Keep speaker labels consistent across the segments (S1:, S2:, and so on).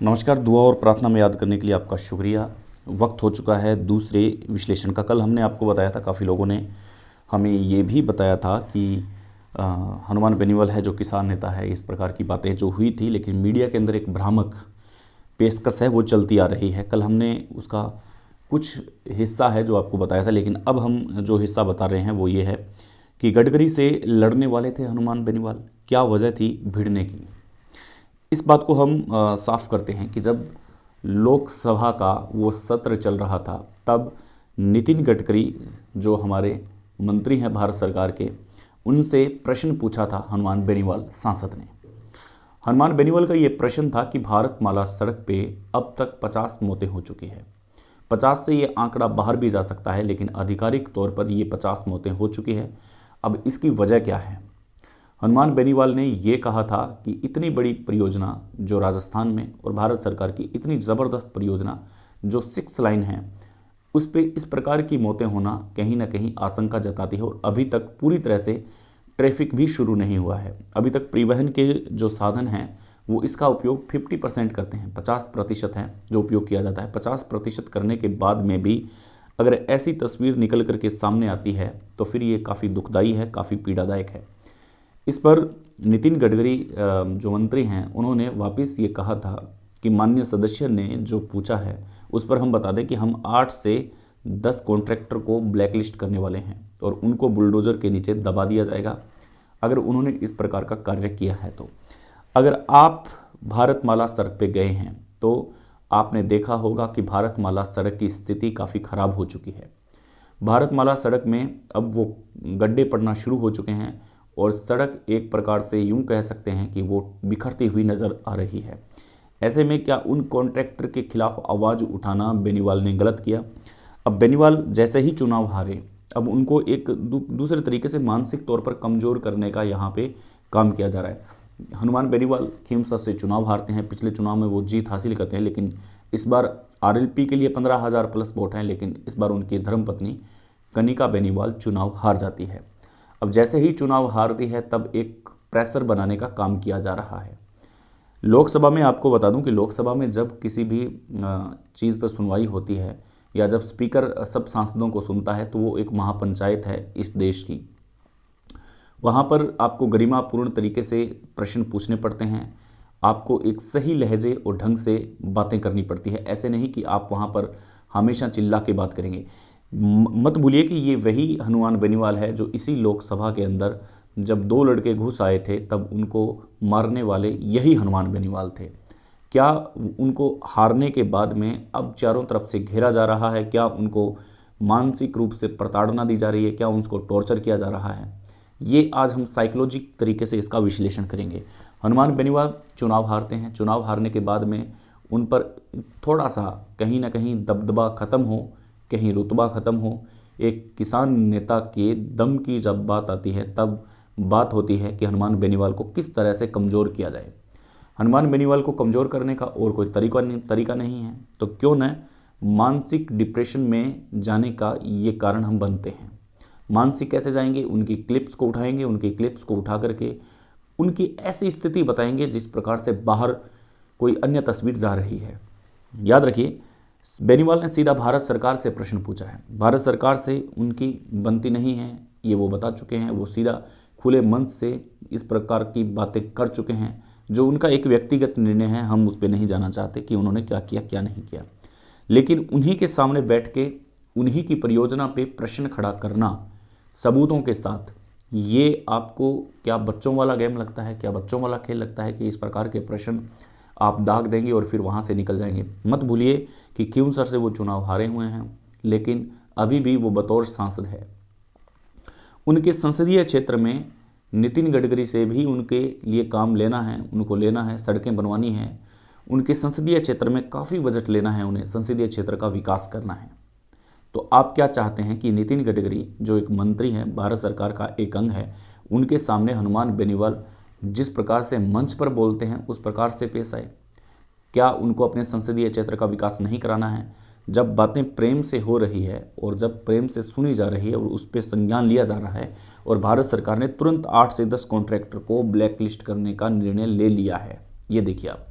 S1: नमस्कार। दुआ और प्रार्थना में याद करने के लिए आपका शुक्रिया। वक्त हो चुका है दूसरे विश्लेषण का। कल हमने आपको बताया था, काफ़ी लोगों ने हमें ये भी बताया था कि अ, हनुमान बेनीवाल है जो किसान नेता है, इस प्रकार की बातें जो हुई थी, लेकिन मीडिया के अंदर एक भ्रामक पेशकश है वो चलती आ रही है। कल हमने उसका कुछ हिस्सा है जो आपको बताया था, लेकिन अब हम जो हिस्सा बता रहे हैं वो ये है कि गडकरी से लड़ने वाले थे हनुमान बेनीवाल। क्या वजह थी भिड़ने की? इस बात को हम साफ करते हैं कि जब लोकसभा का वो सत्र चल रहा था, तब नितिन गडकरी जो हमारे मंत्री हैं भारत सरकार के, उनसे प्रश्न पूछा था हनुमान बेनीवाल सांसद ने। हनुमान बेनीवाल का ये प्रश्न था कि भारतमाला सड़क पे अब तक 50 मौतें हो चुकी है। 50 से ये आंकड़ा बाहर भी जा सकता है, लेकिन आधिकारिक तौर पर ये 50 मौतें हो चुकी है। अब इसकी वजह क्या है? हनुमान बेनीवाल ने ये कहा था कि इतनी बड़ी परियोजना जो राजस्थान में, और भारत सरकार की इतनी ज़बरदस्त परियोजना जो 6 लाइन है, उस पे इस प्रकार की मौतें होना कहीं ना कहीं आशंका जताती है। और अभी तक पूरी तरह से ट्रैफिक भी शुरू नहीं हुआ है। अभी तक परिवहन के जो साधन हैं वो इसका उपयोग 50% करते हैं, 50% है जो उपयोग किया जाता है। 50% करने के बाद में भी अगर ऐसी तस्वीर निकल करके सामने आती है तो फिर ये काफ़ी दुखदाई है, काफ़ी पीड़ादायक है। इस पर नितिन गडकरी जो मंत्री हैं, उन्होंने वापस ये कहा था कि माननीय सदस्य ने जो पूछा है उस पर हम बता दें कि हम 8 से 10 कॉन्ट्रैक्टर को ब्लैकलिस्ट करने वाले हैं और उनको बुलडोज़र के नीचे दबा दिया जाएगा अगर उन्होंने इस प्रकार का कार्य किया है। तो अगर आप भारतमाला सड़क पे गए हैं तो आपने देखा होगा कि भारतमाला सड़क की स्थिति काफ़ी ख़राब हो चुकी है। भारतमाला सड़क में अब वो गड्ढे पड़ना शुरू हो चुके हैं और सड़क एक प्रकार से यूं कह सकते हैं कि वो बिखरती हुई नज़र आ रही है। ऐसे में क्या उन कॉन्ट्रैक्टर के खिलाफ आवाज़ उठाना बेनीवाल ने गलत किया? अब बेनीवाल जैसे ही चुनाव हारे, अब उनको एक दूसरे तरीके से मानसिक तौर पर कमज़ोर करने का यहाँ पे काम किया जा रहा है। हनुमान बेनीवाल खीमसा से चुनाव हारते हैं, पिछले चुनाव में वो जीत हासिल करते हैं, लेकिन इस बार आरएलपी के लिए 15,000 प्लस वोट हैं, लेकिन इस बार उनकी धर्मपत्नी कनिका बेनीवाल चुनाव हार जाती है। अब जैसे ही चुनाव हारती है तब एक प्रेशर बनाने का काम किया जा रहा है। लोकसभा में आपको बता दूं कि लोकसभा में जब किसी भी चीज़ पर सुनवाई होती है या जब स्पीकर सब सांसदों को सुनता है तो वो एक महापंचायत है इस देश की। वहाँ पर आपको गरिमापूर्ण तरीके से प्रश्न पूछने पड़ते हैं, आपको एक सही लहजे और ढंग से बातें करनी पड़ती है। ऐसे नहीं कि आप वहाँ पर हमेशा चिल्ला के बात करेंगे। मत भूलिए कि ये वही हनुमान बेनीवाल है जो इसी लोकसभा के अंदर जब 2 लड़के घुस आए थे तब उनको मारने वाले यही हनुमान बेनीवाल थे। क्या उनको हारने के बाद में अब चारों तरफ से घेरा जा रहा है? क्या उनको मानसिक रूप से प्रताड़ना दी जा रही है? क्या उनको टॉर्चर किया जा रहा है? ये आज हम साइकोलॉजिक तरीके से इसका विश्लेषण करेंगे। हनुमान बेनीवाल चुनाव हारते हैं, चुनाव हारने के बाद में उन पर थोड़ा सा कहीं ना कहीं दबदबा ख़त्म हो, कहीं रुतबा ख़त्म हो। एक किसान नेता के दम की जब बात आती है तब बात होती है कि हनुमान बेनीवाल को किस तरह से कमज़ोर किया जाए। हनुमान बेनीवाल को कमज़ोर करने का और कोई तरीका नहीं है, तो क्यों न मानसिक डिप्रेशन में जाने का ये कारण हम बनते हैं। मानसिक कैसे जाएंगे? उनकी क्लिप्स को उठाएंगे, उनकी क्लिप्स को उठा करके उनकी ऐसी स्थिति बताएंगे जिस प्रकार से बाहर कोई अन्य तस्वीर जा रही है। याद रखिए, बेनीवाल ने सीधा भारत सरकार से प्रश्न पूछा है। भारत सरकार से उनकी बनती नहीं है, ये वो बता चुके हैं। वो सीधा खुले मंच से इस प्रकार की बातें कर चुके हैं जो उनका एक व्यक्तिगत निर्णय है। हम उस पर नहीं जाना चाहते कि उन्होंने क्या किया क्या नहीं किया, लेकिन उन्हीं के सामने बैठ के उन्हीं की परियोजना पे प्रश्न खड़ा करना सबूतों के साथ, ये आपको क्या बच्चों वाला गेम लगता है? क्या बच्चों वाला खेल लगता है कि इस प्रकार के प्रश्न आप दाग देंगे और फिर वहाँ से निकल जाएंगे? मत भूलिए कि खींवसर से वो चुनाव हारे हुए हैं, लेकिन अभी भी वो बतौर सांसद है। उनके संसदीय क्षेत्र में नितिन गडकरी से भी उनके लिए काम लेना है, उनको लेना है, सड़कें बनवानी है। उनके संसदीय क्षेत्र में काफ़ी बजट लेना है, उन्हें संसदीय क्षेत्र का विकास करना है। तो आप क्या चाहते हैं कि नितिन गडकरी जो एक मंत्री हैं, भारत सरकार का एक अंग है, उनके सामने हनुमान बेनीवाल जिस प्रकार से मंच पर बोलते हैं उस प्रकार से पेश आए? क्या उनको अपने संसदीय क्षेत्र का विकास नहीं कराना है? जब बातें प्रेम से हो रही है और जब प्रेम से सुनी जा रही है और उस पर संज्ञान लिया जा रहा है और भारत सरकार ने तुरंत 8 से 10 कॉन्ट्रैक्टर को ब्लैक लिस्ट करने का निर्णय ले लिया है। ये देखिए आप,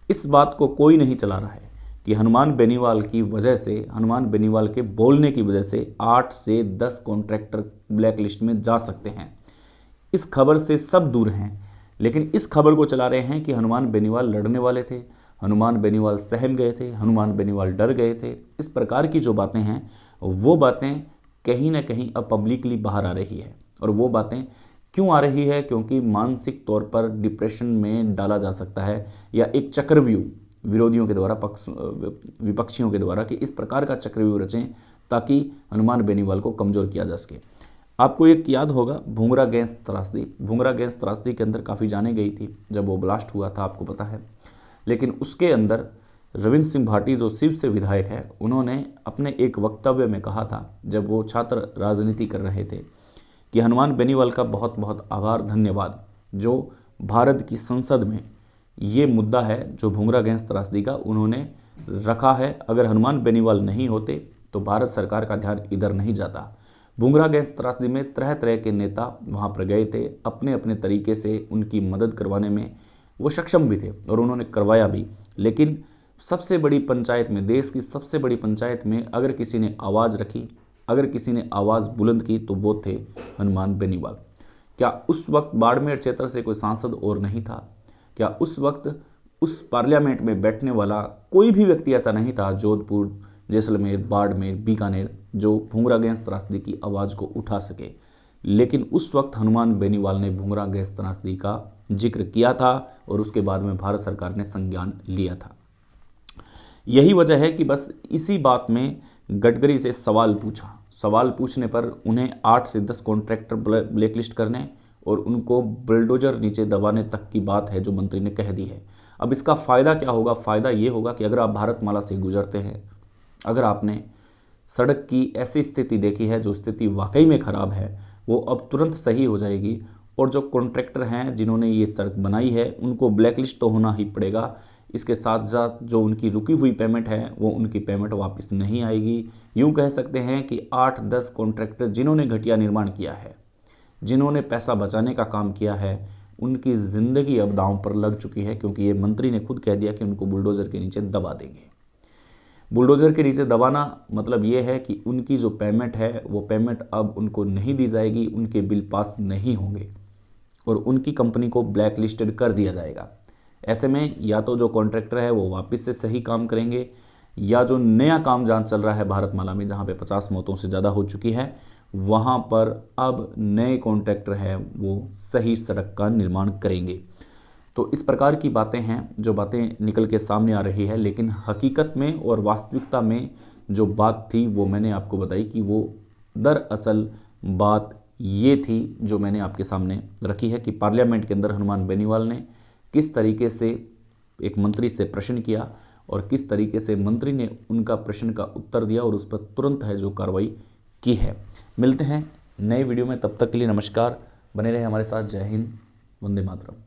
S1: इस बात को कोई नहीं चला रहा है कि हनुमान बेनीवाल की वजह से, हनुमान बेनीवाल के बोलने की वजह से 8 से 10 कॉन्ट्रैक्टर ब्लैक लिस्ट में जा सकते हैं। इस खबर से सब दूर हैं, लेकिन इस खबर को चला रहे हैं कि हनुमान बेनीवाल लड़ने वाले थे, हनुमान बेनीवाल सहम गए थे, हनुमान बेनीवाल डर गए थे। इस प्रकार की जो बातें हैं वो बातें कहीं ना कहीं अब पब्लिकली बाहर आ रही है। और वो बातें क्यों आ रही है? क्योंकि मानसिक तौर पर डिप्रेशन में डाला जा सकता है, या एक चक्रव्यूह विरोधियों के द्वारा, विपक्षियों के द्वारा, कि इस प्रकार का चक्रव्यूह रचें ताकि हनुमान बेनीवाल को कमज़ोर किया जा सके। आपको एक याद होगा भूंगरा गैस त्रासदी। भूंगरा गैस त्रासदी के अंदर काफ़ी जाने गई थी जब वो ब्लास्ट हुआ था, आपको पता है। लेकिन उसके अंदर रविंद्र सिंह भाटी जो शिव से विधायक है, उन्होंने अपने एक वक्तव्य में कहा था, जब वो छात्र राजनीति कर रहे थे, कि हनुमान बेनीवाल का बहुत बहुत आभार, धन्यवाद, जो भारत की संसद में ये मुद्दा है जो भूंगरा गैस त्रासदी का, उन्होंने रखा है। अगर हनुमान बेनीवाल नहीं होते तो भारत सरकार का ध्यान इधर नहीं जाता। भूंगरा गैस त्रासदी में तरह तरह के नेता वहाँ पर गए थे, अपने अपने तरीके से उनकी मदद करवाने में वो सक्षम भी थे और उन्होंने करवाया भी। लेकिन सबसे बड़ी पंचायत में, देश की सबसे बड़ी पंचायत में अगर किसी ने आवाज़ रखी, अगर किसी ने आवाज़ बुलंद की, तो वो थे हनुमान बेनीवाल। क्या उस वक्त बाड़मेर क्षेत्र से कोई सांसद और नहीं था? क्या उस वक्त उस पार्लियामेंट में बैठने वाला कोई भी व्यक्ति ऐसा नहीं था, जोधपुर, जैसलमेर, बाड़मेर, बीकानेर, जो भूंगरा गैस त्रासदी की आवाज़ को उठा सके? लेकिन उस वक्त हनुमान बेनीवाल ने भूंगरा गैस त्रासदी का जिक्र किया था और उसके बाद में भारत सरकार ने संज्ञान लिया था। यही वजह है कि बस इसी बात में गडकरी से सवाल पूछा। सवाल पूछने पर उन्हें 8 से 10 कॉन्ट्रैक्टर ब्लैकलिस्ट करने और उनको बुलडोजर नीचे दबाने तक की बात है जो मंत्री ने कह दी है। अब इसका फ़ायदा क्या होगा? फ़ायदा ये होगा कि अगर आप भारतमाला से गुजरते हैं, अगर आपने सड़क की ऐसी स्थिति देखी है जो स्थिति वाकई में ख़राब है, वो अब तुरंत सही हो जाएगी। और जो कॉन्ट्रैक्टर हैं जिन्होंने ये सड़क बनाई है, उनको ब्लैकलिस्ट तो होना ही पड़ेगा। इसके साथ साथ जो उनकी रुकी हुई पेमेंट है, वो उनकी पेमेंट वापस नहीं आएगी। यूँ कह सकते हैं कि 8-10 कॉन्ट्रैक्टर जिन्होंने घटिया निर्माण किया है, जिन्होंने पैसा बचाने का काम किया है, उनकी ज़िंदगी अब दांव पर लग चुकी है, क्योंकि ये मंत्री ने खुद कह दिया कि उनको बुलडोज़र के नीचे दबा देंगे। बुलडोज़र के नीचे दबाना मतलब ये है कि उनकी जो पेमेंट है, वो पेमेंट अब उनको नहीं दी जाएगी, उनके बिल पास नहीं होंगे और उनकी कंपनी को ब्लैक लिस्टेड कर दिया जाएगा। ऐसे में या तो जो कॉन्ट्रैक्टर है वो वापस से सही काम करेंगे, या जो नया काम जहाँ चल रहा है भारतमाला में, जहाँ पे 50 मौतों से ज़्यादा हो चुकी है, वहाँ पर अब नए कॉन्ट्रैक्टर है वो सही सड़क का निर्माण करेंगे। तो इस प्रकार की बातें हैं जो बातें निकल के सामने आ रही है। लेकिन हकीकत में और वास्तविकता में जो बात थी वो मैंने आपको बताई कि वो दरअसल बात ये थी जो मैंने आपके सामने रखी है कि पार्लियामेंट के अंदर हनुमान बेनीवाल ने किस तरीके से एक मंत्री से प्रश्न किया और किस तरीके से मंत्री ने उनका प्रश्न का उत्तर दिया और उस पर तुरंत है जो कार्रवाई की है। मिलते हैं नए वीडियो में, तब तक के लिए नमस्कार। बने रहे हमारे साथ। जय हिंद, वंदे मातरम।